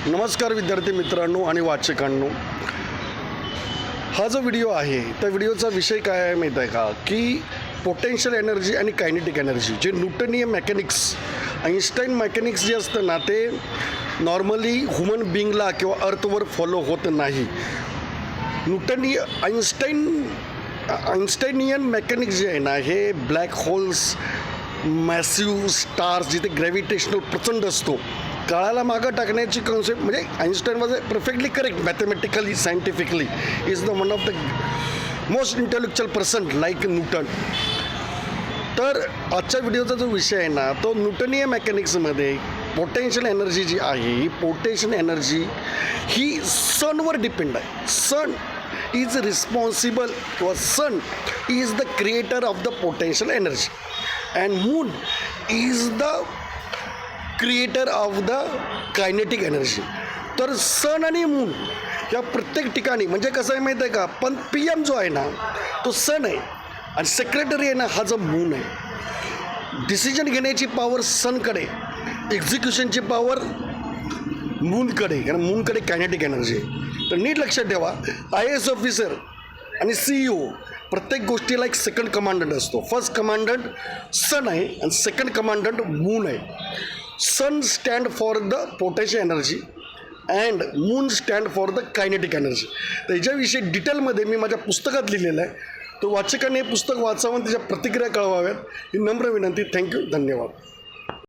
नमस्कार विद्यार्थी मित्रांनो आणि वाचकांनो, हा जो व्हिडिओ आहे त्या व्हिडिओचा विषय काय आहे माहीत आहे का की पोटेन्शियल एनर्जी आणि कायनेटिक एनर्जी, जे न्यूटनीय मेकॅनिक्स आईन्स्टाईन मेकॅनिक्स जे असतं ना ते नॉर्मली ह्युमन बिंगला किंवा अर्थवर फॉलो होत नाही. न्यूटनीय आईन्स्टाईनियन मेकॅनिक्स जे आहे ना हे ब्लॅक होल्स, मॅसिव्ह स्टार्स जिथे ग्रॅव्हिटेशनल प्रचंड असतो, काळाला मागं टाकण्याची कॉन्सेप्ट म्हणजे Einstein was perfectly correct mathematically scientifically is the one of the most intellectual person like Newton. तर आजच्या व्हिडिओचा जो विषय आहे ना तो न्यूटनीय मेकॅनिक्समध्ये पोटेन्शियल एनर्जी जी आहे ही पोटेन्शियल एनर्जी ही सनवर डिपेंड आहे. सन इज रिस्पॉन्सिबल किंवा sun is the creator of the potential energy and moon is the creator of the kinetic energy. तर सन आणि मून या प्रत्येक ठिकाणी म्हणजे कसं आहे माहीत आहे का, पण पी एम जो आहे ना तो सन आहे आणि सेक्रेटरी आहे ना हा जो मून आहे. डिसिजन घेण्याची पॉवर सनकडे, एक्झिक्युशनची पॉवर मूनकडे, कारण मूनकडे कायनेटिक एनर्जी आहे. तर नीट लक्षात ठेवा, IAS ऑफिसर आणि CEO प्रत्येक गोष्टीला एक सेकंड कमांडंट असतो. फर्स्ट कमांडंट सन आहे आणि सेकंड कमांडंट मून आहे. Sun stand for the potential energy and moon stand for the kinetic energy. तर याच्याविषयी डिटेलमध्ये मी माझ्या पुस्तकात लिहिलेलं आहे. तर वाचकांनी हे पुस्तक वाचावं आणि त्याच्या प्रतिक्रिया कळवाव्यात ही नम्र विनंती. थँक्यू, धन्यवाद.